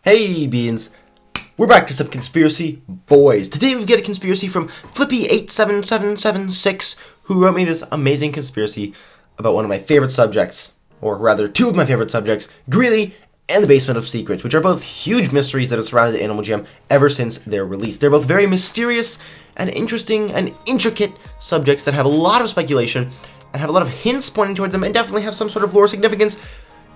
Hey Beans, we're back to some conspiracy boys. Today we get a conspiracy from Flippy87776, who wrote me this amazing conspiracy about one of my favorite subjects, or rather two of my favorite subjects, Greely and the Basement of Secrets, which are both huge mysteries that have surrounded the Animal Jam ever since their release. They're both very mysterious and interesting and intricate subjects that have a lot of speculation and have a lot of hints pointing towards them and definitely have some sort of lore significance.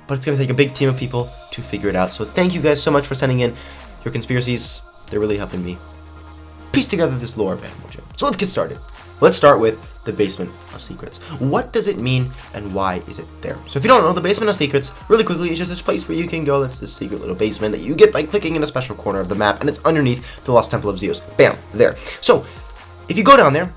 But it's going to take a big team of people to figure it out. So thank you guys so much for sending in your conspiracies. They're really helping me piece together this lore of Animal Jam. So let's get started. Let's start with the Basement of Secrets. What does it mean and why is it there? So if you don't know, the Basement of Secrets, really quickly, is just this place where you can go. That's this secret little basement that you get by clicking in a special corner of the map, and it's underneath the Lost Temple of Zeus. Bam, there. So if you go down there,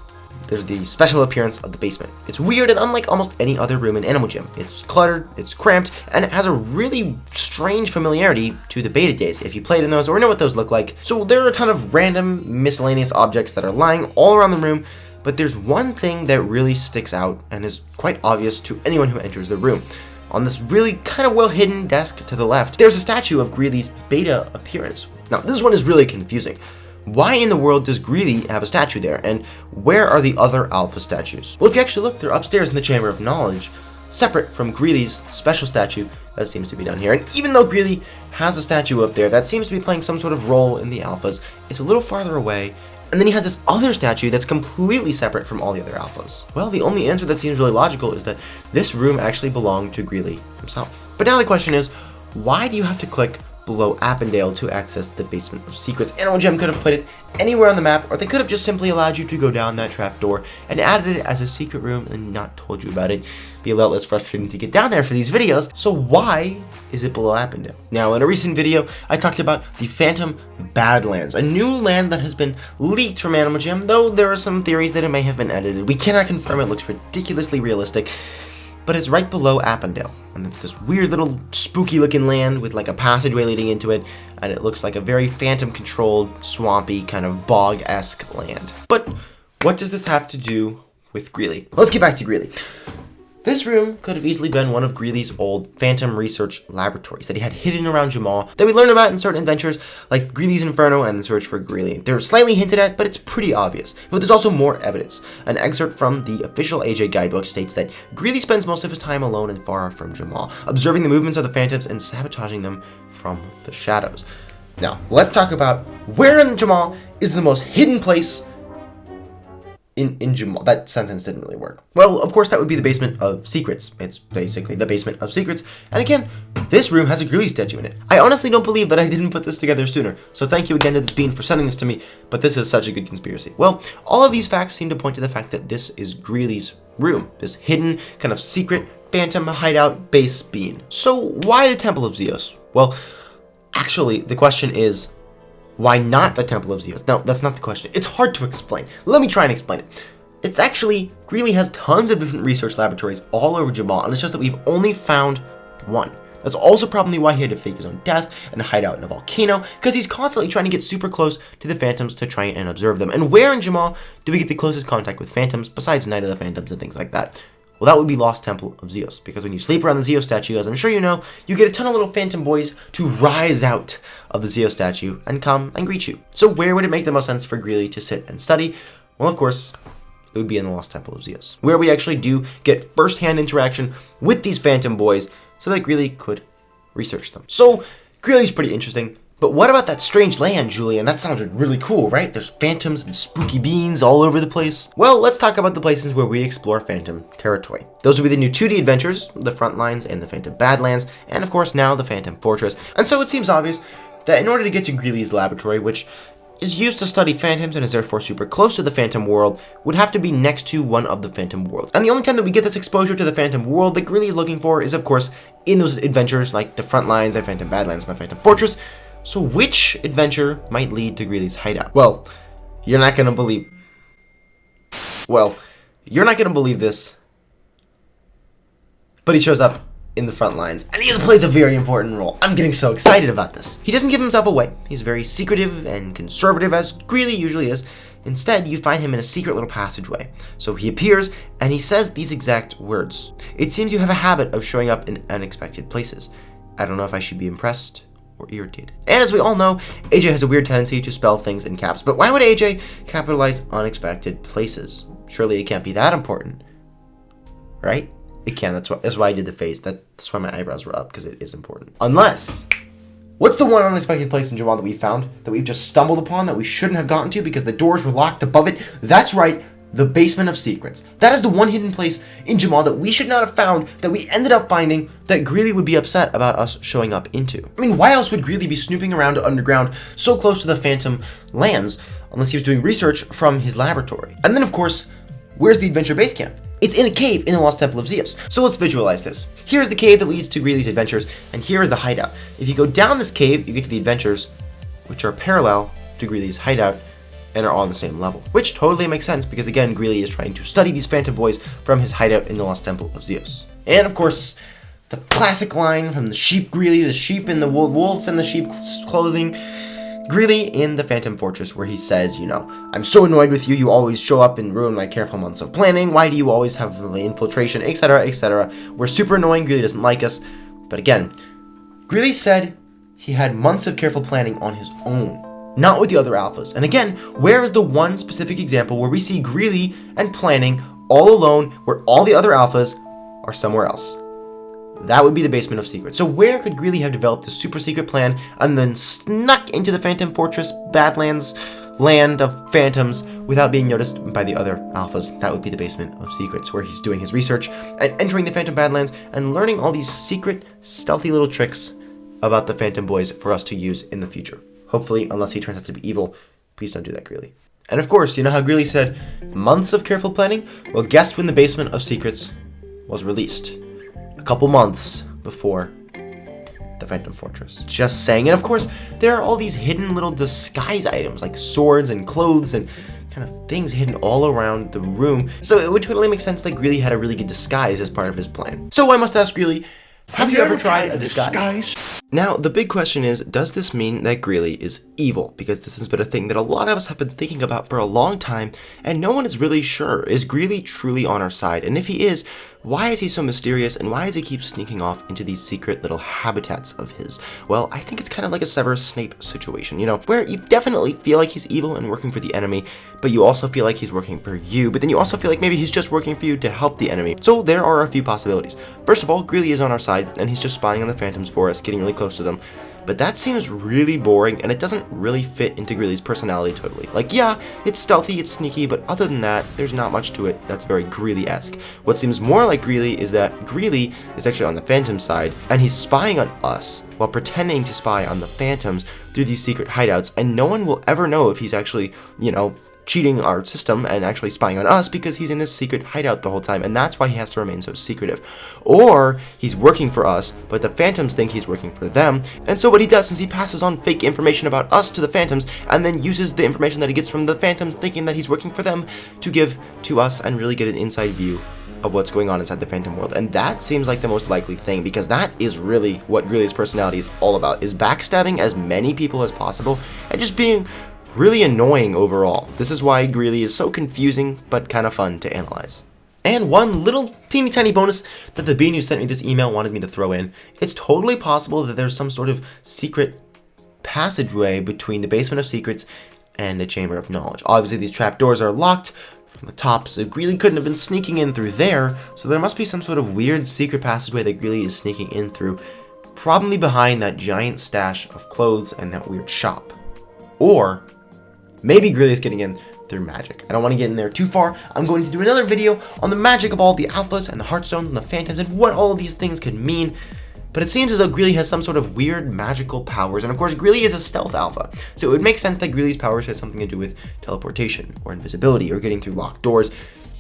there's the special appearance of the basement. It's weird and unlike almost any other room in Animal Jam. It's cluttered, it's cramped, and it has a really strange familiarity to the beta days, if you played in those or know what those look like. So there are a ton of random miscellaneous objects that are lying all around the room, but there's one thing that really sticks out and is quite obvious to anyone who enters the room. On this really kind of well-hidden desk to the left, there's a statue of Greely's beta appearance. Now, this one is really confusing. Why in the world does Greely have a statue there, and where are the other alpha statues? Well, if you actually look, they're upstairs in the Chamber of Knowledge, separate from Greely's special statue that seems to be down here. And even though Greely has a statue up there that seems to be playing some sort of role in the alphas, it's a little farther away, and then he has this other statue that's completely separate from all the other alphas. Well, the only answer that seems really logical is that this room actually belonged to Greely himself. But now the question is, why do you have to click below Appendale to access the Basement of Secrets? Animal Jam could have put it anywhere on the map, or they could have just simply allowed you to go down that trap door and added it as a secret room and not told you about it. Be a lot less frustrating to get down there for these videos. So why is it below Appendale? Now, in a recent video, I talked about the Phantom Badlands, a new land that has been leaked from Animal Jam, though there are some theories that it may have been edited. We cannot confirm. It looks ridiculously realistic. But it's right below Appendale, and it's this weird little spooky looking land with like a passageway leading into it, and it looks like a very phantom controlled, swampy, kind of bog-esque land. But what does this have to do with Greely? Let's get back to Greely. This room could have easily been one of Greely's old Phantom research laboratories that he had hidden around Jamal that we learn about in certain adventures like Greely's Inferno and the Search for Greely. They're slightly hinted at, but it's pretty obvious. But there's also more evidence. An excerpt from the official AJ guidebook states that Greely spends most of his time alone and far from Jamal, observing the movements of the Phantoms and sabotaging them from the shadows. Now, let's talk about where in Jamal is the most hidden place in Jamal. That sentence didn't really work. Well, of course, that would be the Basement of Secrets. It's basically the Basement of Secrets. And again, this room has a Greely statue in it. I honestly don't believe that I didn't put this together sooner. So thank you again to this bean for sending this to me. But this is such a good conspiracy. Well, all of these facts seem to point to the fact that this is Greely's room. This hidden, kind of secret, phantom hideout base bean. So why the Temple of Zeus? Well, actually, the question is, why not the Temple of Zeus? No, that's not the question. It's hard to explain. Let me try and explain it. It's actually, Greely has tons of different research laboratories all over Jamal, and it's just that we've only found one. That's also probably why he had to fake his own death and hide out in a volcano, because he's constantly trying to get super close to the Phantoms to try and observe them. And where in Jamal do we get the closest contact with Phantoms, besides Night of the Phantoms and things like that? Well, that would be Lost Temple of Zeus, because when you sleep around the Zeus statue, as I'm sure you know, you get a ton of little phantom boys to rise out of the Zeus statue and come and greet you. So where would it make the most sense for Greely to sit and study? Well, of course, it would be in the Lost Temple of Zeus, where we actually do get first-hand interaction with these phantom boys so that Greely could research them. So Greely's pretty interesting. But what about that strange land, Julian? That sounded really cool, right? There's phantoms and spooky beans all over the place. Well, let's talk about the places where we explore phantom territory. Those will be the new 2D adventures, the Frontlines and the Phantom Badlands, and of course now the Phantom Fortress. And so it seems obvious that in order to get to Greely's laboratory, which is used to study phantoms and is therefore super close to the phantom world, would have to be next to one of the phantom worlds. And the only time that we get this exposure to the phantom world that Greely is looking for is, of course, in those adventures like the Frontlines, the Phantom Badlands, and the Phantom Fortress. So which adventure might lead to Greely's hideout? Well, you're not gonna believe this, but he shows up in the Frontlines, and he plays a very important role. I'm getting so excited about this. He doesn't give himself away. He's very secretive and conservative, as Greely usually is. Instead, you find him in a secret little passageway. So he appears, and he says these exact words. It seems you have a habit of showing up in unexpected places. I don't know if I should be impressed or irritated. And as we all know, AJ has a weird tendency to spell things in caps, but why would AJ capitalize unexpected places? Surely it can't be that important, right? It can. That's why I did the face. That's why my eyebrows were up, because it is important. Unless, what's the one unexpected place in Jamal that we found that we've just stumbled upon that we shouldn't have gotten to because the doors were locked above it? That's right, the basement of secrets. That is the one hidden place in Jamal that we should not have found, that we ended up finding, that Greely would be upset about us showing up into. I mean, why else would Greely be snooping around underground so close to the Phantom lands unless he was doing research from his laboratory? And then, of course, where's the adventure base camp? It's in a cave in the Lost Temple of Zeus. So let's visualize this. Here's the cave that leads to Greely's adventures, and here is the hideout. If you go down this cave, you get to the adventures, which are parallel to Greely's hideout, and are all on the same level. Which totally makes sense, because again, Greely is trying to study these Phantom boys from his hideout in the Lost Temple of Zeus. And of course, the classic line from the sheep Greely, the sheep in the wolf in the sheep's clothing, Greely in the Phantom Fortress, where he says, you know, I'm so annoyed with you, you always show up and ruin my careful months of planning, why do you always have the infiltration, etc, etc. We're super annoying, Greely doesn't like us. But again, Greely said he had months of careful planning on his own, not with the other alphas. And again, where is the one specific example where we see Greely and planning all alone, where all the other alphas are somewhere else? That would be the basement of secrets. So where could Greely have developed this super secret plan and then snuck into the Phantom Fortress, Badlands, land of phantoms, without being noticed by the other alphas? That would be the basement of secrets, where he's doing his research and entering the Phantom Badlands and learning all these secret, stealthy little tricks about the Phantom boys for us to use in the future. Hopefully, unless he turns out to be evil. Please don't do that, Greely. And of course, you know how Greely said months of careful planning? Well, guess when the basement of secrets was released? A couple months before the Phantom Fortress. Just saying. And of course, there are all these hidden little disguise items like swords and clothes and kind of things hidden all around the room. So it would totally make sense that Greely had a really good disguise as part of his plan. So I must ask Greely, have you ever tried a disguise? Now, the big question is, does this mean that Greely is evil? Because this has been a thing that a lot of us have been thinking about for a long time, and no one is really sure. Is Greely truly on our side? And if he is, why is he so mysterious, and why does he keep sneaking off into these secret little habitats of his? Well, I think it's kind of like a Severus Snape situation, you know, where you definitely feel like he's evil and working for the enemy, but you also feel like he's working for you, but then you also feel like maybe he's just working for you to help the enemy. So there are a few possibilities. First of all, Greely is on our side, and he's just spying on the Phantoms for us, getting really close to them. But that seems really boring, and it doesn't really fit into Greely's personality totally. Like, yeah, it's stealthy, it's sneaky, but other than that, there's not much to it that's very Greely-esque. What seems more like Greely is that Greely is actually on the Phantom side, and he's spying on us while pretending to spy on the Phantoms through these secret hideouts, and no one will ever know if he's actually, you know, cheating our system and actually spying on us, because he's in this secret hideout the whole time, and that's why he has to remain so secretive. Or he's working for us, but the Phantoms think he's working for them, and so what he does is he passes on fake information about us to the Phantoms, and then uses the information that he gets from the Phantoms thinking that he's working for them to give to us and really get an inside view of what's going on inside the Phantom world. And that seems like the most likely thing, because that is really what Greely's personality is all about, is backstabbing as many people as possible and just being really annoying overall. This is why Greely is so confusing, but kind of fun to analyze. And one little teeny tiny bonus that the bean who sent me this email wanted me to throw in. It's totally possible that there's some sort of secret passageway between the basement of secrets and the chamber of knowledge. Obviously, these trapdoors are locked from the top, so Greely couldn't have been sneaking in through there, so there must be some sort of weird secret passageway that Greely is sneaking in through, probably behind that giant stash of clothes and that weird shop. Or maybe Greely is getting in through magic. I don't want to get in there too far. I'm going to do another video on the magic of all the alphas and the heartstones and the phantoms and what all of these things could mean. But it seems as though Greely has some sort of weird magical powers. And of course, Greely is a stealth alpha. So it would make sense that Greely's powers has something to do with teleportation or invisibility or getting through locked doors.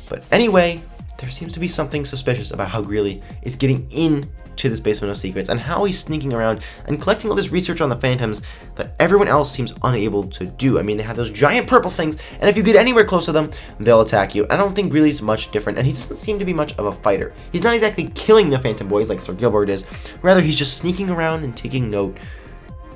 But anyway, there seems to be something suspicious about how Greely is getting in to this basement of secrets and how he's sneaking around and collecting all this research on the phantoms that everyone else seems unable to do. I mean, they have those giant purple things, and if you get anywhere close to them, they'll attack you. I don't think Greely's much different, and he doesn't seem to be much of a fighter. He's not exactly killing the Phantom boys like Sir Gilbert is. Rather, he's just sneaking around and taking note,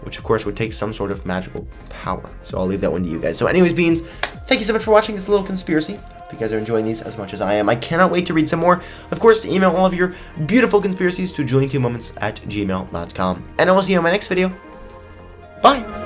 which of course would take some sort of magical power. So I'll leave that one to you guys. So anyways, beans, thank you so much for watching this little conspiracy. If you guys are enjoying these as much as I am, I cannot wait to read some more. Of course, email all of your beautiful conspiracies to julian2moments@gmail.com. And I will see you in my next video. Bye!